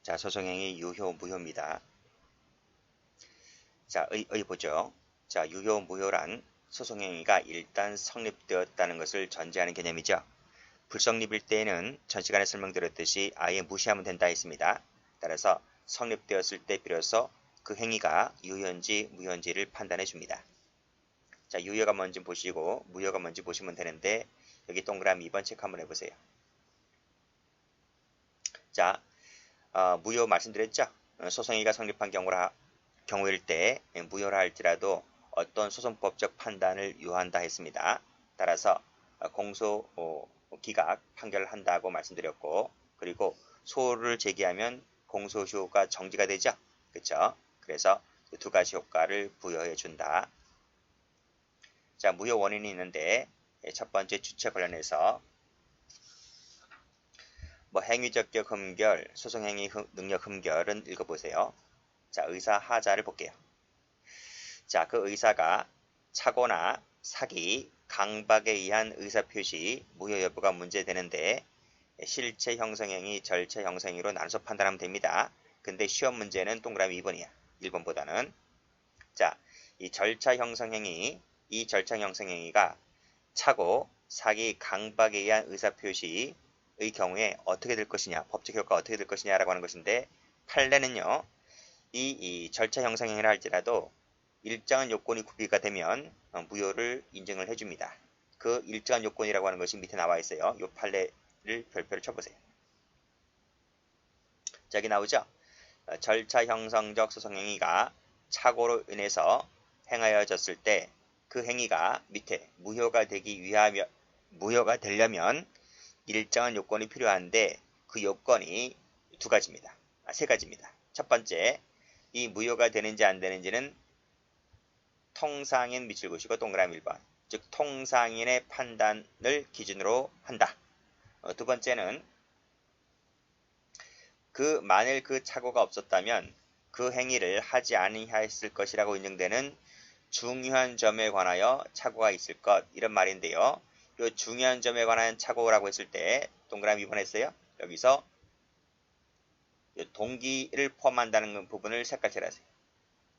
자, 소송행위 유효, 무효입니다. 자, 의 보죠. 자, 유효, 무효란 소송행위가 일단 성립되었다는 것을 전제하는 개념이죠. 불성립일 때에는 전 시간에 설명드렸듯이 아예 무시하면 된다 했습니다. 따라서 성립되었을 때 비로소 그 행위가 유효인지 무효인지를 판단해 줍니다. 자, 유효가 뭔지 보시고 무효가 뭔지 보시면 되는데 여기 동그라미 2번 체크 한번 해보세요. 자, 무효 말씀드렸죠? 소송행위가 성립한 경우일 때 무효라 할지라도 어떤 소송법적 판단을 유효한다 했습니다. 따라서 공소 기각 판결을 한다고 말씀드렸고, 그리고 소를 제기하면 공소시효가 정지가 되죠. 그렇죠? 그래서 두 가지 효과를 부여해 준다. 자, 무효 원인이 있는데 첫 번째 주체 관련해서 행위적격 흠결, 소송행위 능력 흠결은 읽어보세요. 자, 의사 하자를 볼게요. 자, 그 의사가 착오나 사기, 강박에 의한 의사표시, 무효 여부가 문제되는데 실체 형성행위, 절체 형성행위로 나눠서 판단하면 됩니다. 근데 시험 문제는 동그라미 2번이야. 1번보다는. 자, 이 절차 형성행위, 이 절차 형성행위가 착오, 사기, 강박에 의한 의사표시의 경우에 어떻게 될 것이냐, 법적 효과가 어떻게 될 것이냐라고 하는 것인데, 판례는요, 이 절차 형성행위라 할지라도 일정한 요건이 구비가 되면 무효를 인정을 해줍니다. 그 일정한 요건이라고 하는 것이 밑에 나와 있어요. 이 판례를 별표를 쳐보세요. 자, 여기 나오죠? 절차 형성적 소송행위가 착오로 인해서 행하여졌을 때 그 행위가 밑에 무효가 되려면 일정한 요건이 필요한데 그 요건이 세 가지입니다. 첫 번째, 이 무효가 되는지 안 되는지는 통상인 밑줄 그으시고 동그라미 1번, 즉 통상인의 판단을 기준으로 한다. 두 번째는 만일 그 착오가 없었다면 그 행위를 하지 아니하였을 것이라고 인정되는 중요한 점에 관하여 착오가 있을 것, 이런 말인데요. 이 중요한 점에 관한 착오라고 했을 때 동그라미 2번 했어요. 여기서 동기를 포함한다는 부분을 색깔칠하세요.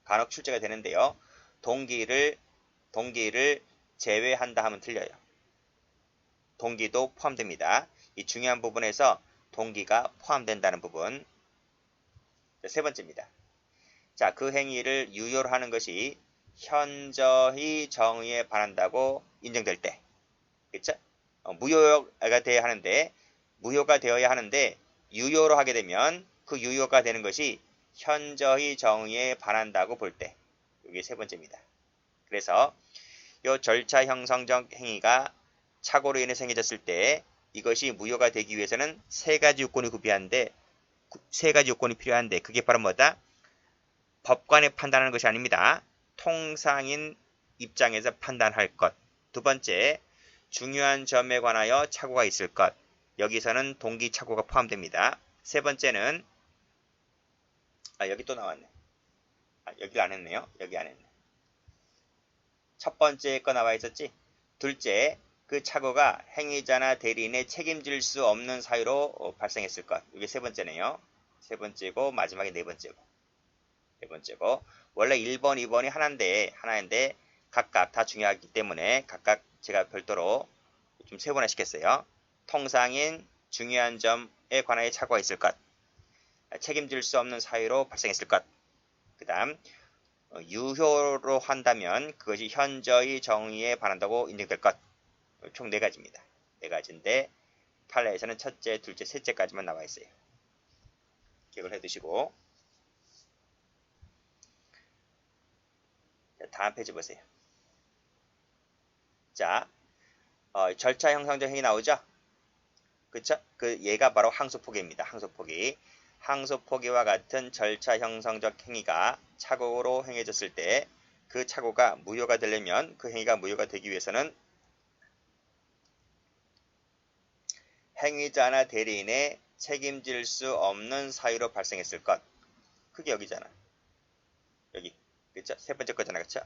간혹 출제가 되는데요. 동기를 제외한다 하면 틀려요. 동기도 포함됩니다. 이 중요한 부분에서 동기가 포함된다는 부분. 세 번째입니다. 자, 그 행위를 유효로 하는 것이 현저히 정의에 반한다고 인정될 때. 그렇죠? 무효가 되어야 하는데 유효로 하게 되면 그 유효가 되는 것이 현저히 정의에 반한다고 볼 때. 이게 세 번째입니다. 그래서 이 절차 형성적 행위가 착오로 인해서 행해졌을 때 이것이 무효가 되기 위해서는 세 가지 요건이 필요한데 그게 바로 뭐다? 법관이 판단하는 것이 아닙니다. 통상인 입장에서 판단할 것. 두 번째, 중요한 점에 관하여 착오가 있을 것. 여기서는 동기 착오가 포함됩니다. 세 번째는 여기 또 나왔네. 여기 안 했네요. 여기 안 했네. 첫 번째 거 나와 있었지? 둘째, 그 착오가 행위자나 대리인의 책임질 수 없는 사유로 발생했을 것. 이게 세 번째네요. 세 번째고 마지막에 네 번째고. 원래 1번, 2번이 하나인데 각각 다 중요하기 때문에 각각 제가 별도로 좀 세분화 시켰어요. 통상인 중요한 점에 관하여 착오가 있을 것. 책임질 수 없는 사유로 발생했을 것. 그 다음 유효로 한다면 그것이 현저히 정의에 반한다고 인정될 것. 총 4가지입니다. 4가지인데 판례에서는 첫째, 둘째, 셋째까지만 나와 있어요. 기억을 해두시고 다음 페이지 보세요. 자, 절차 형성적 행위 나오죠? 그쵸? 얘가 바로 항소포기입니다. 항소포기와 같은 절차 형성적 행위가 착오로 행해졌을 때 그 착오가 무효가 되려면 그 행위가 무효가 되기 위해서는 행위자나 대리인의 책임질 수 없는 사유로 발생했을 것. 그게 여기잖아. 여기. 그쵸? 세 번째 거잖아. 그쵸?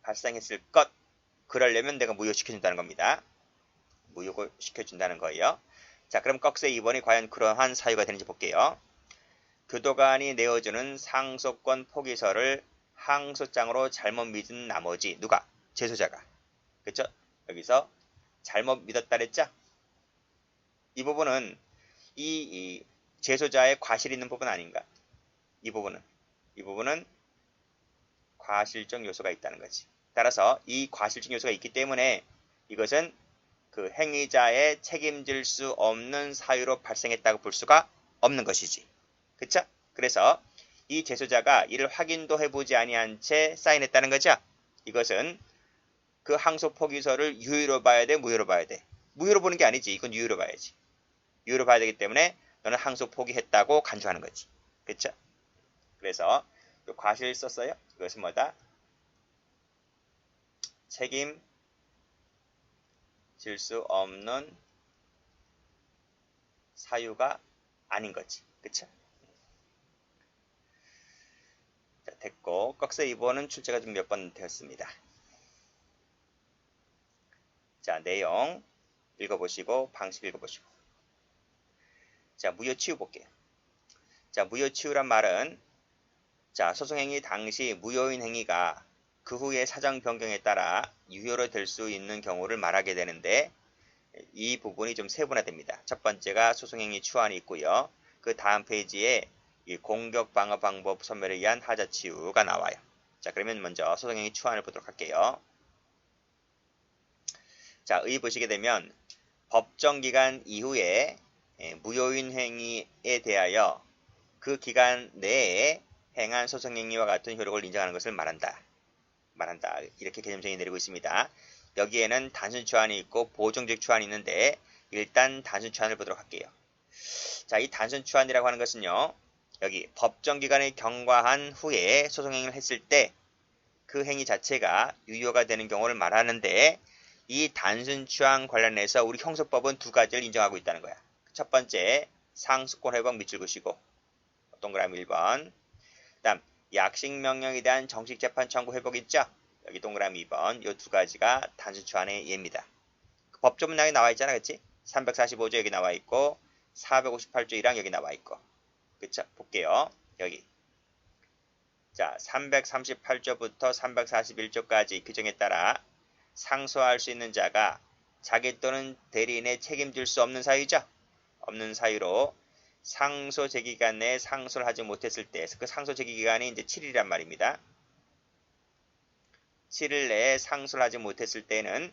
발생했을 것. 그러려면 내가 무효시켜준다는 겁니다. 무효시켜준다는 거예요. 자, 그럼 꺽쇠 2번이 과연 그러한 사유가 되는지 볼게요. 교도관이 내어주는 상속권 포기서를 항소장으로 잘못 믿은 나머지 누가? 제소자가. 그쵸? 여기서 잘못 믿었다 그랬죠? 이 부분은 이 제소자의 과실이 있는 부분 아닌가? 이 부분은 과실적 요소가 있다는 거지. 따라서 이 과실적 요소가 있기 때문에 이것은 그 행위자의 책임질 수 없는 사유로 발생했다고 볼 수가 없는 것이지. 그쵸? 그래서 이 제소자가 이를 확인도 해보지 아니한 채 사인했다는 거죠. 이것은 그 항소 포기서를 유효로 봐야 돼, 무효로 봐야 돼. 무효로 보는 게 아니지. 이건 유효로 봐야지. 유효로 봐야 되기 때문에 너는 항소 포기했다고 간주하는 거지. 그쵸? 그래서 또 과실 썼어요. 이것은 뭐다? 책임질 수 없는 사유가 아닌 거지. 그쵸? 자, 됐고 꺽쇠 2번은 출제가 좀 몇 번 되었습니다. 자, 내용 읽어보시고 방식 읽어보시고. 자, 무효치유 볼게요. 자, 무효치유란 말은 자, 소송행위 당시 무효인 행위가 그 후에 사정 변경에 따라 유효로 될 수 있는 경우를 말하게 되는데 이 부분이 좀 세분화됩니다. 첫 번째가 소송행위 추안이 있고요. 그 다음 페이지에 이 공격 방어 방법 소멸에 의한 하자치유가 나와요. 자, 그러면 먼저 소송행위 추안을 보도록 할게요. 자, 의 보시게 되면 법정기간 이후에 무효인 행위에 대하여 그 기간 내에 행한 소송행위와 같은 효력을 인정하는 것을 말한다. 이렇게 개념정의 내리고 있습니다. 여기에는 단순 추안이 있고 보정적 추안이 있는데 일단 단순 추안을 보도록 할게요. 자, 이 단순 추안이라고 하는 것은요. 여기 법정기간이 경과한 후에 소송행위를 했을 때 그 행위 자체가 유효가 되는 경우를 말하는데 이 단순 추안 관련해서 우리 형소법은 두 가지를 인정하고 있다는 거야. 첫 번째, 상수권 회복 밑줄 그시고 동그라미 1번. 다음 약식명령에 대한 정식재판 청구 회복 있죠? 여기 동그라미 2번. 이 두 가지가 단순 추안의 예입니다. 그 법조문량이 나와 있잖아, 그치? 345조 여기 나와 있고 458조 1항 여기 나와 있고. 그쵸? 볼게요. 여기. 자, 338조부터 341조까지 규정에 따라 상소할 수 있는 자가 자기 또는 대리인의 책임질 수 없는 사유죠. 없는 사유로 상소 제기간 내에 상소를 하지 못했을 때, 그 상소 제기기간이 이제 7일이란 말입니다. 7일 내에 상소를 하지 못했을 때는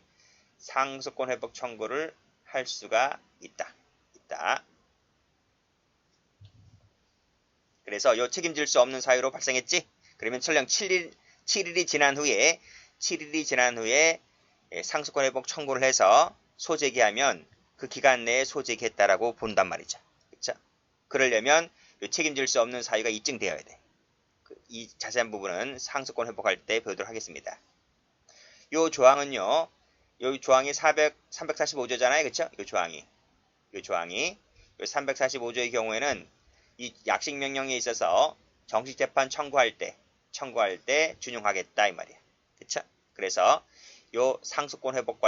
상소권 회복 청구를 할 수가 있다. 그래서 이 책임질 수 없는 사유로 발생했지? 그러면 설령 7일이 지난 후에 상소권 회복 청구를 해서 소제기하면 그 기간 내에 소제기했다라고 본단 말이죠. 그렇죠? 그러려면 이 책임질 수 없는 사유가 입증되어야 돼. 이 자세한 부분은 상소권 회복할 때 배우도록 하겠습니다. 이 조항은요. 이 조항이 345조잖아요. 그렇죠? 이 조항이 345조의 경우에는 이 약식명령에 있어서 정식재판 청구할 때 준용하겠다 이 말이야. 그쵸? 그래서 요 상수권 회복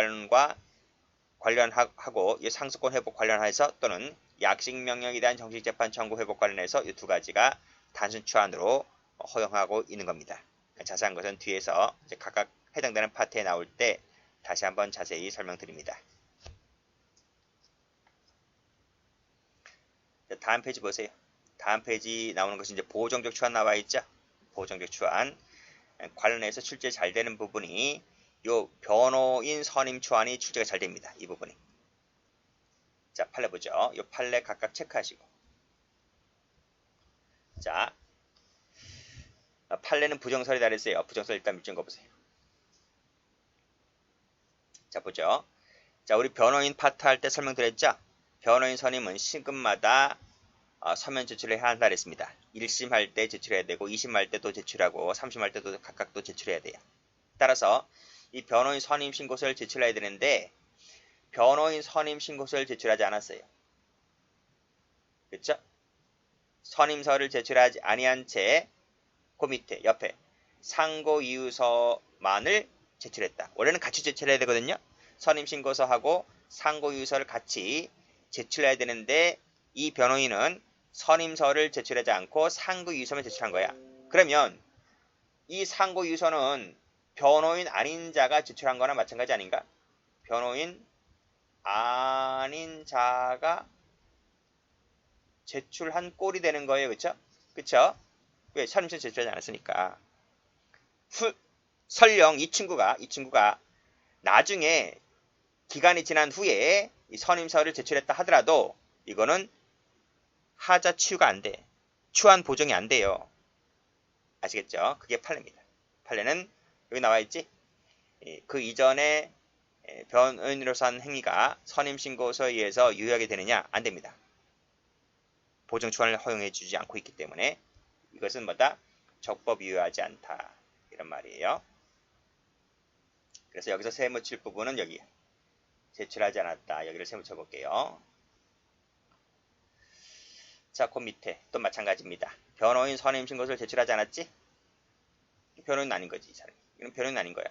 관련하고 이 상수권 회복 관련해서 또는 약식명령에 대한 정식재판 청구 회복 관련해서 이 두 가지가 단순 추안으로 허용하고 있는 겁니다. 자세한 것은 뒤에서 이제 각각 해당되는 파트에 나올 때 다시 한번 자세히 설명드립니다. 다음 페이지 보세요. 다음 페이지 나오는 것이 이제 보정적 추안 나와 있죠. 보정적 추안 관련해서 출제 잘 되는 부분이 요 변호인 선임 추안이 출제가 잘 됩니다. 이 부분이. 자, 판례 보죠. 요 판례 각각 체크하시고. 자, 판례는 부정설이 다르세요. 부정설 일단 밑줄 그어보세요. 자, 보죠. 자, 우리 변호인 파트 할 때 설명드렸죠. 변호인 선임은 시급마다 서면 제출을 해야 한다 그랬습니다. 1심 할 때 제출해야 되고 2심 할 때도 제출하고 3심 할 때도 각각 또 제출해야 돼요. 따라서 이 변호인 선임 신고서를 제출해야 되는데 변호인 선임 신고서를 제출하지 않았어요. 그렇죠? 선임서를 제출하지 아니한 채 그 밑에 옆에 상고이유서만을 제출했다. 원래는 같이 제출해야 되거든요. 선임 신고서하고 상고이유서를 같이 제출해야 되는데 이 변호인은 선임서를 제출하지 않고 상고유서만 제출한 거야. 그러면 이 상고유서는 변호인 아닌 자가 제출한 거나 마찬가지 아닌가? 변호인 아닌 자가 제출한 꼴이 되는 거예요. 그쵸? 그쵸? 왜? 선임서 제출하지 않았으니까. 설령 이 친구가 나중에 기간이 지난 후에 이 선임서를 제출했다 하더라도 이거는 하자 치유가 안 돼. 추한 보정이 안 돼요. 아시겠죠? 그게 판례입니다. 판례는 여기 나와 있지? 그 이전에 변호인으로서 한 행위가 선임신고서에 의해서 유효하게 되느냐? 안 됩니다. 보정 추한을 허용해 주지 않고 있기 때문에 이것은 뭐다? 적법 유효하지 않다. 이런 말이에요. 그래서 여기서 세무칠 부분은 여기 제출하지 않았다. 여기를 세무쳐 볼게요. 자, 그 밑에 또 마찬가지입니다. 변호인 선임신고서를 제출하지 않았지? 변호인 아닌 거지, 이 사람이. 이건 변호인 아닌 거야.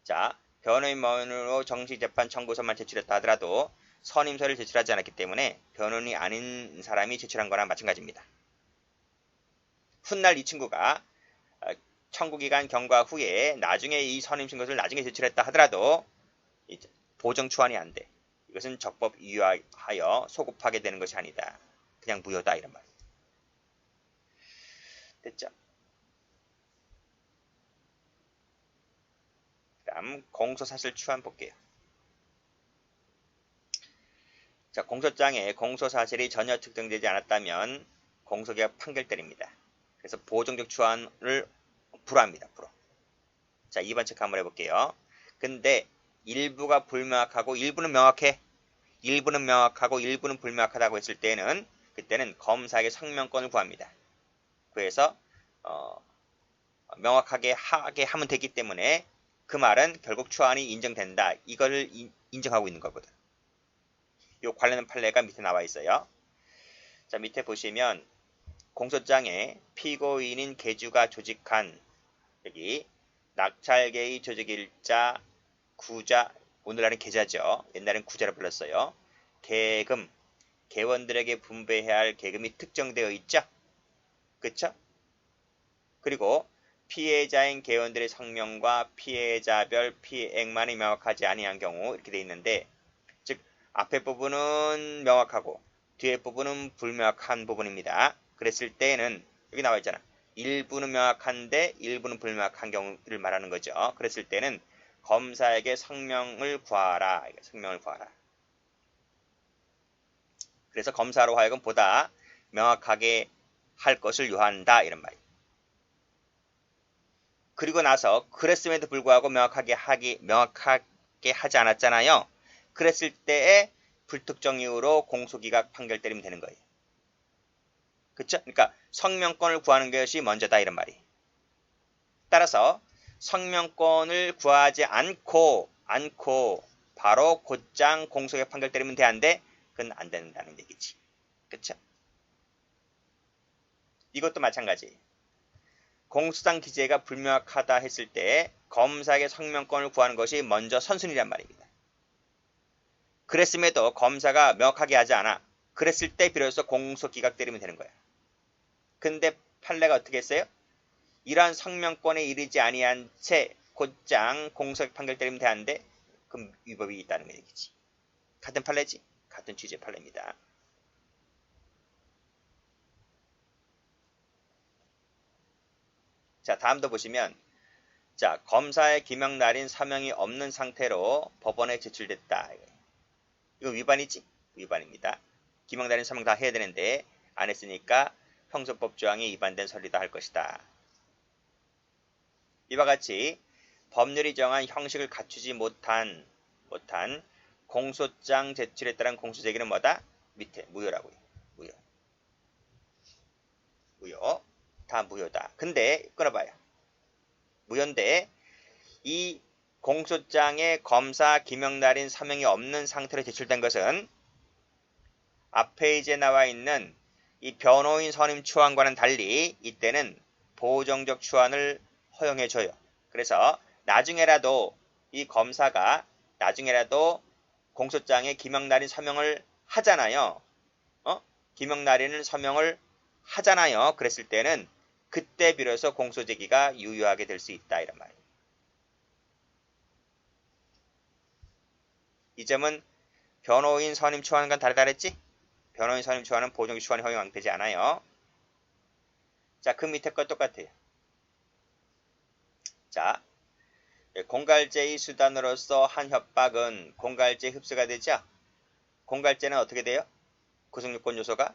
자, 변호인만으로 정식재판 청구서만 제출했다 하더라도 선임서를 제출하지 않았기 때문에 변호인이 아닌 사람이 제출한 거랑 마찬가지입니다. 훗날 이 친구가 청구기간 경과 후에 나중에 이 선임신고서를 나중에 제출했다 하더라도 보정 추한이 안 돼. 이것은 적법 유효하여 소급하게 되는 것이 아니다. 그냥 무효다 이런 말이에요. 됐죠? 다음 공소사실 추한 볼게요. 자, 공소장에 공소사실이 전혀 특정되지 않았다면 공소기각 판결때립니다. 그래서 보정적 추한을 불허합니다. 불허. 자, 2번 체크 한번 해볼게요. 근데 일부가 불명확하고 일부는 명확해. 일부는 명확하고 일부는 불명확하다고 했을 때는 그때는 검사에게 성명권을 구합니다. 그래서 명확하게 하게 하면 되기 때문에 그 말은 결국 추한이 인정된다. 이걸 인정하고 있는 거거든. 이 관련 판례가 밑에 나와 있어요. 자, 밑에 보시면 공소장에 피고인인 계주가 조직한 여기 낙찰계의 조직일자, 구자, 오늘날은 계좌죠. 옛날엔 구자로 불렀어요. 계금, 계원들에게 분배해야 할 계금이 특정되어 있죠. 그쵸? 그리고 피해자인 계원들의 성명과 피해자별 피해액만이 명확하지 아니한 경우 이렇게 되어 있는데 즉 앞에 부분은 명확하고 뒤에 부분은 불명확한 부분입니다. 그랬을 때는 여기 나와 있잖아. 일부는 명확한데 일부는 불명확한 경우를 말하는 거죠. 그랬을 때는 검사에게 성명을 구하라. 성명을 구하라. 그래서 검사로 하여금 보다 명확하게 할 것을 요한다. 이런 말이에요. 그리고 나서 그랬음에도 불구하고 명확하게 하지 않았잖아요. 그랬을 때에 불특정 이유로 공소기각 판결 때리면 되는 거예요. 그쵸? 그러니까 성명권을 구하는 것이 먼저다 이런 말이. 따라서 성명권을 구하지 않고 바로 곧장 공소기각 판결 때리면 되는데 그건 안 된다는 얘기지. 그쵸? 이것도 마찬가지. 공소장 기재가 불명확하다 했을 때 검사에게 성명권을 구하는 것이 먼저 선순위란 말입니다. 그랬음에도 검사가 명확하게 하지 않아. 그랬을 때 비로소 공소기각 때리면 되는 거야. 근데 판례가 어떻게 했어요? 이러한 성명권에 이르지 아니한 채 곧장 공소기각 판결 때리면 되는데 그럼 위법이 있다는 얘기지. 같은 판례지? 같은 취지의 판례입니다. 자, 다음도 보시면 자, 검사의 기명 날인 사명이 없는 상태로 법원에 제출됐다. 이거 위반이지? 위반입니다. 기명 날인 사명 다 해야 되는데 안 했으니까 형소법 조항이 위반된 선리다 할 것이다. 이와 같이 법률이 정한 형식을 갖추지 못한 공소장 제출에 따른 공소제기는 뭐다? 밑에 무효라고요. 무효. 다 무효다. 근데 끊어봐요. 무효인데 이 공소장에 검사 기명 날인 사명이 없는 상태로 제출된 것은 앞 페이지에 나와 있는 이 변호인 선임 추한과는 달리 이때는 보정적 추한을 허용해줘요. 그래서 나중에라도 이 검사가 나중에라도 공소장에 김영란이 서명을 하잖아요. 김영란이는 서명을 하잖아요. 그랬을 때는 그때 비로소 공소제기가 유효하게 될 수 있다 이란 말이에요. 이 점은 변호인 선임 추환과 다르다 그랬지? 변호인 선임 추환은 보정기 추환이 허용되지 않아요. 자, 그 밑에 것 똑같아요. 자, 공갈죄의 수단으로서 한 협박은 공갈죄 흡수가 되죠? 공갈죄는 어떻게 돼요? 구성요건 요소가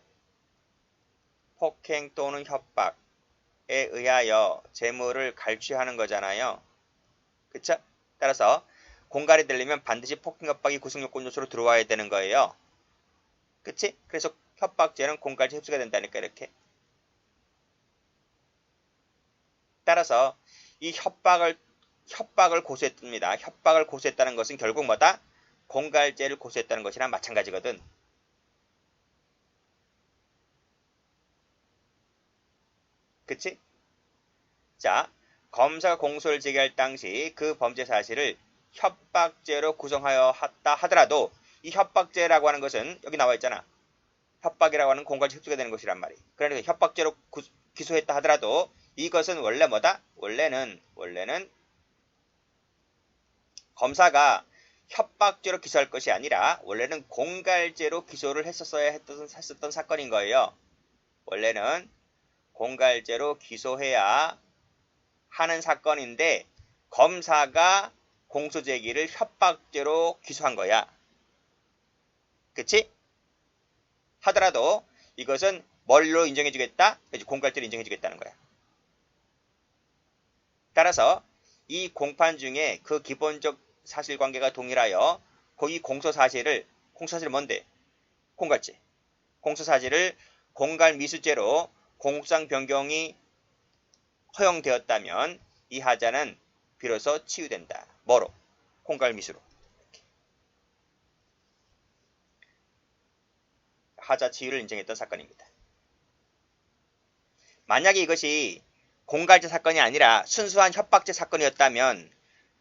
폭행 또는 협박에 의하여 재물을 갈취하는 거잖아요. 그쵸? 따라서 공갈이 되려면 반드시 폭행 협박이 구성요건 요소로 들어와야 되는 거예요. 그치? 그래서 협박죄는 공갈죄 흡수가 된다니까 이렇게. 따라서 이 협박을 고소했답니다. 협박을 고소했다는 것은 결국 뭐다? 공갈죄를 고소했다는 것이랑 마찬가지거든. 그치? 자, 검사가 공소를 제기할 당시 그 범죄 사실을 협박죄로 구성하여 했다 하더라도 이 협박죄라고 하는 것은 여기 나와 있잖아. 협박이라고 하는 공갈죄 흡수가 되는 것이란 말이에요. 그러니까 협박죄로 기소했다 하더라도 이것은 원래 뭐다? 원래는 검사가 협박죄로 기소할 것이 아니라 원래는 공갈죄로 기소를 했었던 사건인 거예요. 원래는 공갈죄로 기소해야 하는 사건인데 검사가 공소제기를 협박죄로 기소한 거야. 그치? 하더라도 이것은 뭘로 인정해주겠다? 공갈죄로 인정해주겠다는 거야. 따라서 이 공판 중에 그 기본적 사실관계가 동일하여 거기 공소사실을 뭔데? 공갈죄. 공소사실을 공갈미수죄로 공소장 변경이 허용되었다면 이 하자는 비로소 치유된다. 뭐로? 공갈미수로. 하자 치유를 인정했던 사건입니다. 만약에 이것이 공갈죄 사건이 아니라 순수한 협박죄 사건이었다면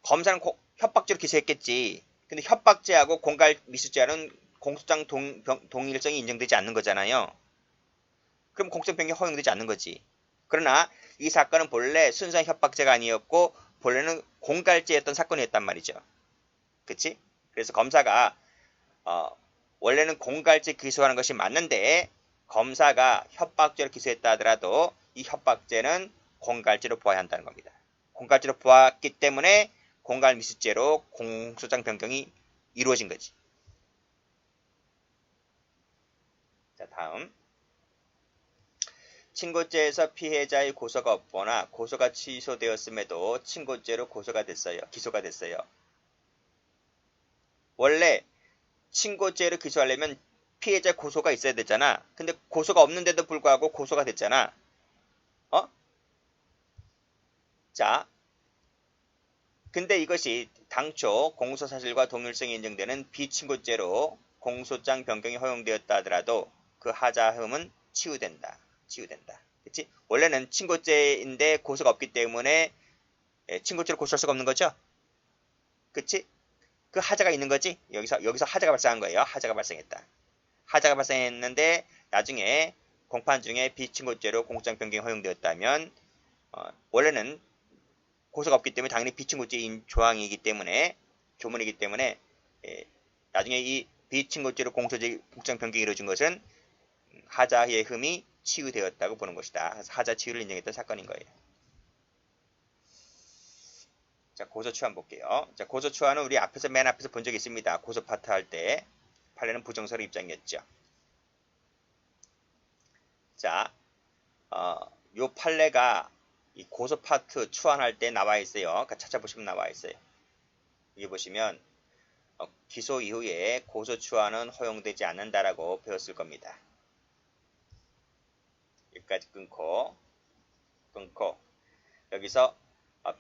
검사는 협박죄로 기소했겠지. 근데 협박죄하고 공갈미수죄는 공소장 동일성이 인정되지 않는 거잖아요. 그럼 공소장 변경이 허용되지 않는 거지. 그러나 이 사건은 본래 순수한 협박죄가 아니었고 본래는 공갈죄였던 사건이었단 말이죠. 그치? 그래서 검사가 원래는 공갈죄 기소하는 것이 맞는데 검사가 협박죄로 기소했다 하더라도 이 협박죄는 공갈죄로 보아야 한다는 겁니다. 공갈죄로 보았기 때문에 공갈미수죄로 공소장 변경이 이루어진 거지. 자, 다음. 친고죄에서 피해자의 고소가 없거나 고소가 취소되었음에도 친고죄로 기소가 됐어요. 원래 친고죄로 기소하려면 피해자 고소가 있어야 되잖아. 근데 고소가 없는데도 불구하고 고소가 됐잖아. 자, 근데 이것이 당초 공소사실과 동일성이 인정되는 비친고죄로 공소장 변경이 허용되었다 하더라도 그 하자흠은 치유된다. 그치? 원래는 친고죄인데 고소가 없기 때문에 친고죄로 고소할 수가 없는 거죠? 그치? 그 하자가 있는 거지? 여기서 하자가 발생한 거예요. 하자가 발생했다. 하자가 발생했는데 나중에 공판 중에 비친고죄로 공소장 변경이 허용되었다면 원래는 고소가 없기 때문에 당연히 비친고죄인 조문이기 때문에 나중에 이 비친고죄로 공소장 변경이 이루어진 것은 하자의 흠이 치유되었다고 보는 것이다. 그래서 하자 치유를 인정했던 사건인 거예요. 자, 고소추안 볼게요. 자, 고소추안은 우리 맨 앞에서 본 적이 있습니다. 고소 파트 할 때 판례는 부정설 입장이었죠. 자, 요 판례가 이 고소 파트 추안할 때 나와 있어요. 그러니까 찾아보시면 나와 있어요. 여기 보시면 기소 이후에 고소 추안은 허용되지 않는다라고 배웠을 겁니다. 여기까지 끊고 여기서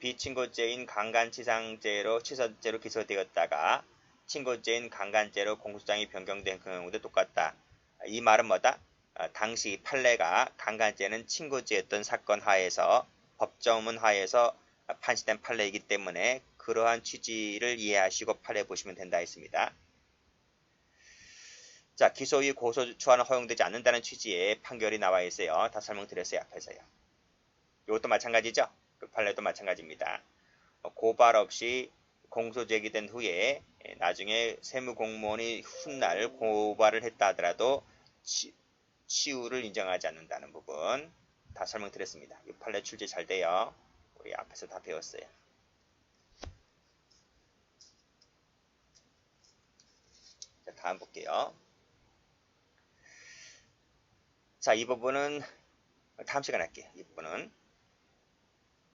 비친고죄인 강간치상죄로 취소죄로 기소되었다가 친고죄인 강간죄로 공소장이 변경된 경우도 똑같다. 이 말은 뭐다? 당시 판례가 강간죄는 친고죄였던 사건 하에서 법조문 하에서 판시된 판례이기 때문에 그러한 취지를 이해하시고 판례 보시면 된다 했습니다. 자, 기소유예 고소추하는 허용되지 않는다는 취지의 판결이 나와 있어요. 다 설명드렸어요. 앞에서요. 이것도 마찬가지죠. 그 판례도 마찬가지입니다. 고발 없이 공소 제기된 후에 나중에 세무공무원이 훗날 고발을 했다 하더라도 치우를 인정하지 않는다는 부분 다 설명드렸습니다. 이 판례 출제 잘 돼요. 우리 앞에서 다 배웠어요. 자, 다음 볼게요. 자, 이 부분은 다음 시간에 할게요. 이 부분은